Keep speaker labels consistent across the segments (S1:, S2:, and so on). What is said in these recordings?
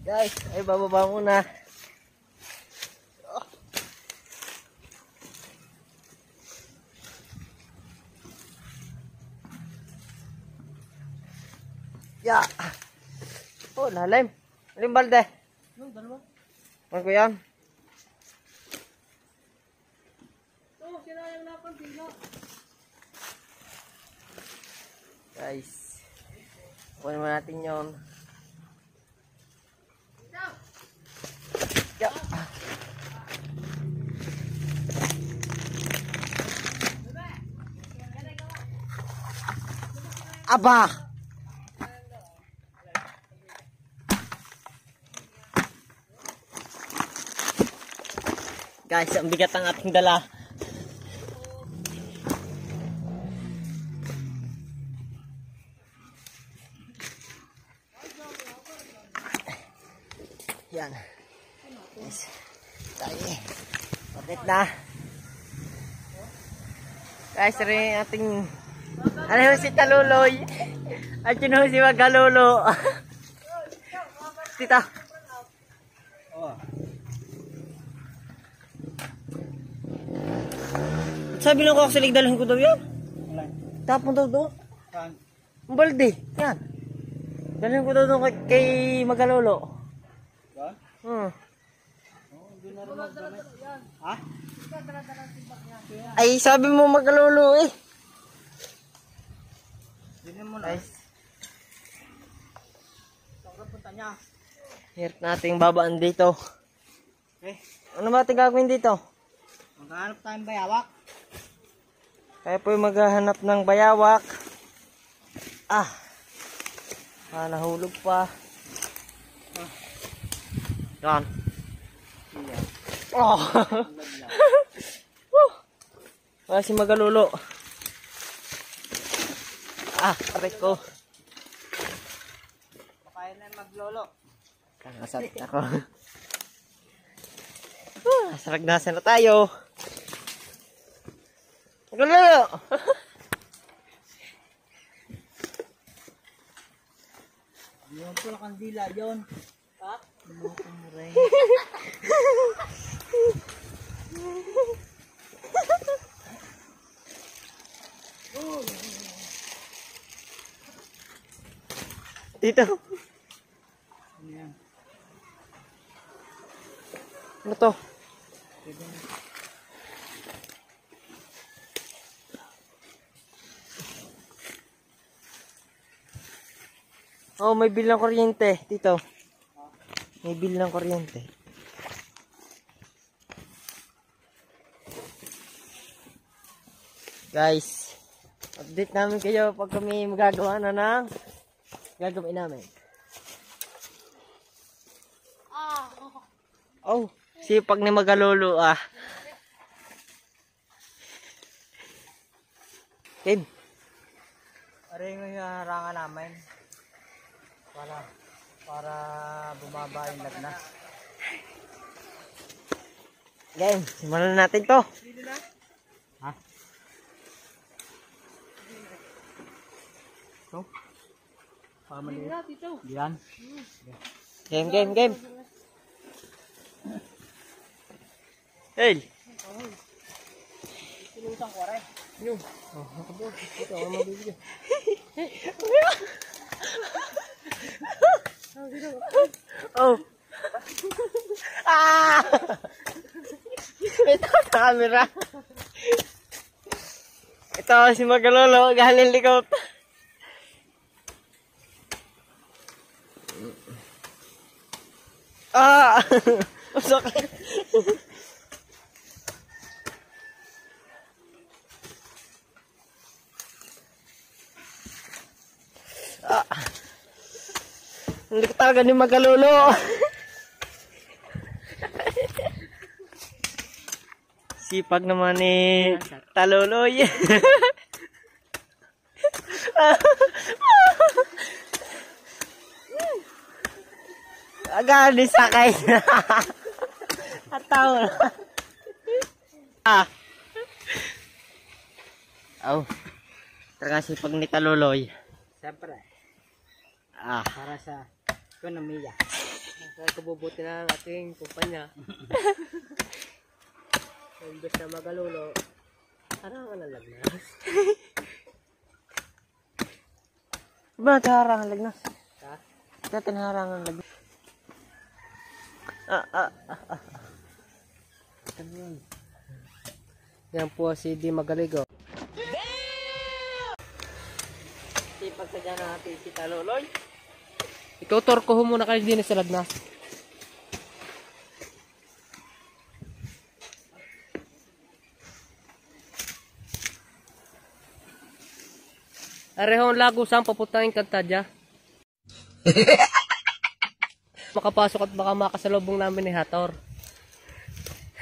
S1: Guys, ay bababa muna. Ya. Oh, lalim. Lalim balde.
S2: Yung dalawa.
S1: Ano ko yan?
S2: Oh, sinayang na pagdila.
S1: Guys. Kunin mo natin yun. Ya. Aba. Guys, ang bigat ang ating dala. Yan. Guys, tayo. Bakit na? Guys, rin ating ano si Taluloy. At yun si Magalulo. Tita.
S2: Oh.
S1: Sabi ng kaksilig, dalhin ko daw yan.
S2: Wala.
S1: Tapon daw doon.
S2: Saan?
S1: Ang balde. Yan. Dalhin ko daw doon kay Magalulo.
S2: Saan?
S1: Hmm.
S2: Oh, hindi na rin magdamit. Ha?
S1: Ay, sabi mo Magalulo eh.
S2: Hindi mo na.
S1: Guys,
S2: Saan ka punta niya?
S1: hirap nating babaan dito.
S2: Eh,
S1: Ano ba ating gagawin dito?
S2: maghanap tayong bayawak.
S1: Kaya po maghahanap ng bayawak. Nahulog pa. Yan.
S2: Iya.
S1: Oh. Wala si Magalulo. Aray ko.
S2: Kaya na maglolo.
S1: Nakasabit ako. Saragnasan na tayo. Magalulo.
S2: Yung pula kandila yun. Ha?
S1: Dito.
S2: Ano yan?
S1: Ano to? Oh, may bill ng kuryente dito. May bill ng kuryente. Guys, update namin kayo pag kami magagawa na ng gagawin namin. Oh, sipag ni Magalulo Kim.
S2: Aray nga yung harangan namin. Para bumaba yung lagnas.
S1: Game, simulan natin to.
S2: Ha? So? Pamali. Yan.
S1: Game. Hey.
S2: Sinusang ko rin.
S1: Yung. Ito ako mabibigyan. Oh. Ito camera. Ito si Magalulo, galing likot. Sakit. Hindi ko talaga ni Magalulo. Sipag naman ni Taluloy. Agad ni sakay. Ataw. Oh. Talaga sipag ni Taluloy.
S2: Siyempre.
S1: Ah.
S2: Para sa ekonomiya.
S1: Kaya kabubuti na ang ating kumpanya. Imbes na magalulo, harangan ang lagnas. Ba, harangan ang lagnas? Ha? Dati harangan ang lagnas. Ano yan? Yan po si Di Magaligo. Ipagsadya natin si Taloloy. Itutor ko muna kayo din sa lagnas. Arehong lago saan papuntang Kantadya. Makapasok at baka makasalubong namin ni Hator.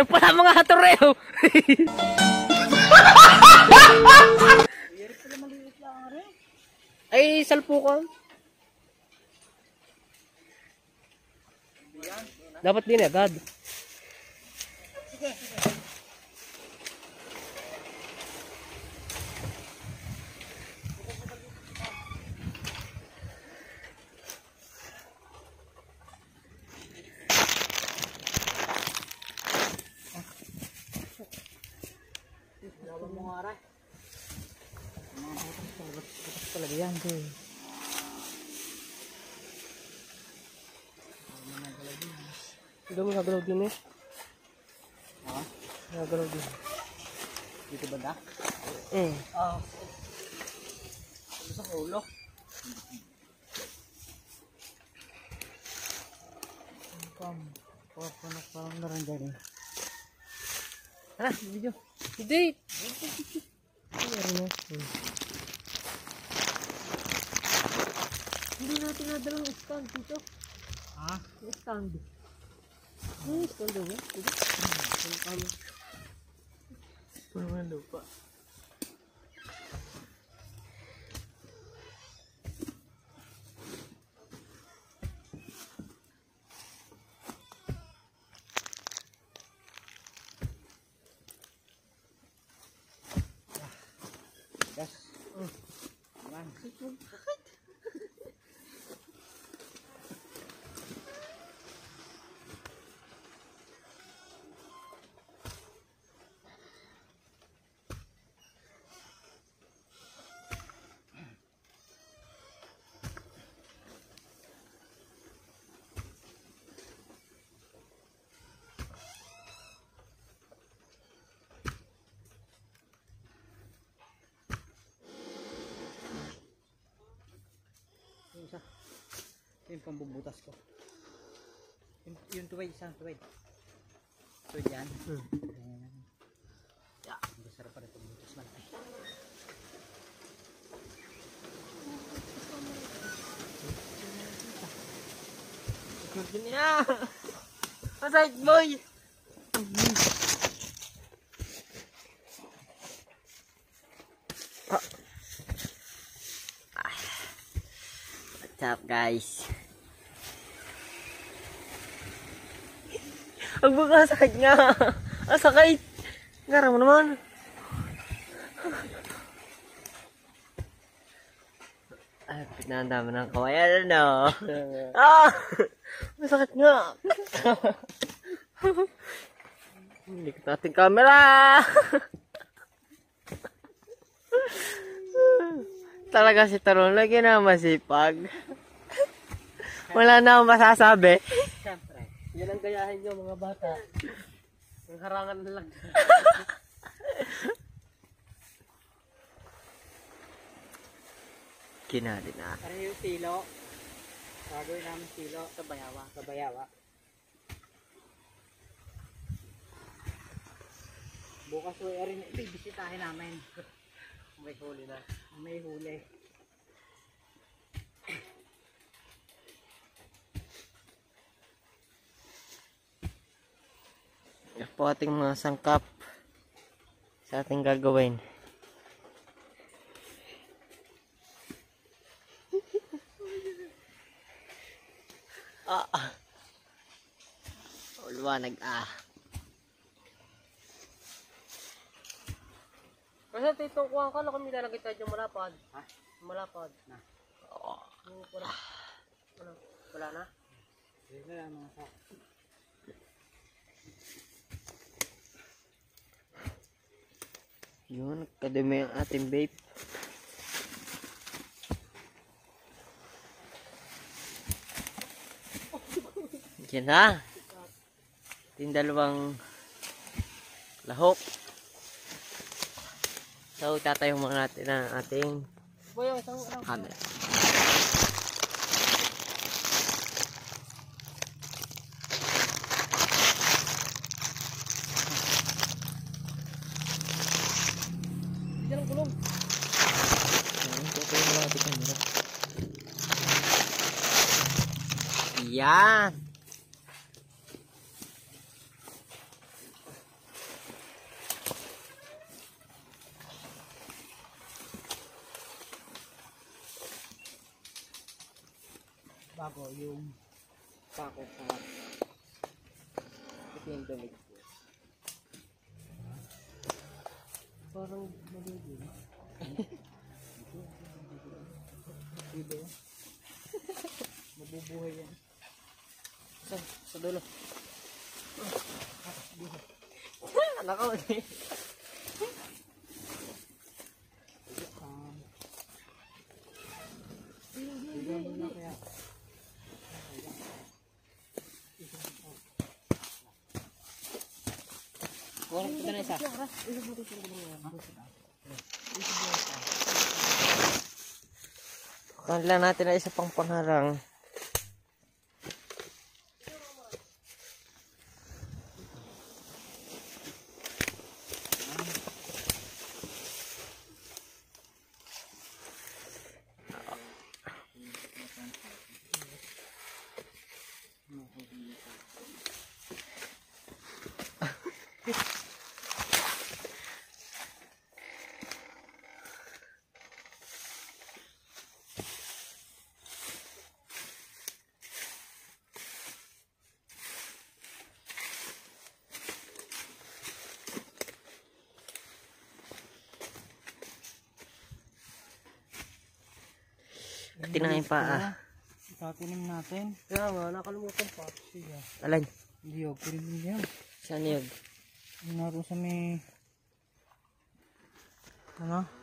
S1: Pala mga Hator reo. Ay, salpo ko. Dapat din agad. Butas talaga yan, boy. Ito mo nagalaw din eh. Ha? Nagalaw din. Dito ba na? Ito sa ulo. Parang narandan eh. Hala, video. Hindi. Hindi natin nadalang stand dito. Ha? Stand. Stand mo? Parang lupa. Yes. Aman. Isa. Yung pambubutas ko. Yung tuwid, isang tuwid. Tuwid yan. Ya, masarap pa rin pambubutas man. Good niya! Masayit boy! What's up guys? Ang buka sakit nga. Ang sakit. Ngara mo naman. Ay, pinanda mo ng kawayan no. Masakit nga. Likot natin camera. Talaga si Taron lagi na masipag. Wala na akong masasabi. Siyempre, yan ang gayahin nyo mga bata. Ang harangan na lang. Kinali na. Ano yung silo? Gagawin namin silo sa bayawa. Sa bayawa. Bukas rin, bisitahin namin. May huli na. May huli. Yan po ating mga sangkap sa ating gagawin. Liwanag Kasi tito, kuha ka lang kami lalagay tayo dyan malapad. Ha? Malapad. Na. Wala na? Yun, kadumi ang ating vape. Yan na. Yung dalawang lahok. So, tatayong mga natin ang ating camera.
S2: Diyan ang kulong.
S1: Tatayong mga natin camera. Yan.
S2: Bago yung pako sa
S1: Ito yung dumig.
S2: parang malugi. Iba yan. Mabubuhay yan. Sa dulo.
S1: Nakaw eh.
S2: Kaya
S1: Kuha ko na isa. Kuha lang natin na isa pang pangharang. Tinahin pa ah.
S2: Tatinim natin.
S1: Kaya nga, nakalimutan pa.
S2: Sige.
S1: Alay,
S2: Liyog. Kunin mo yan.
S1: saan yun?
S2: Yung naroon sa may ano?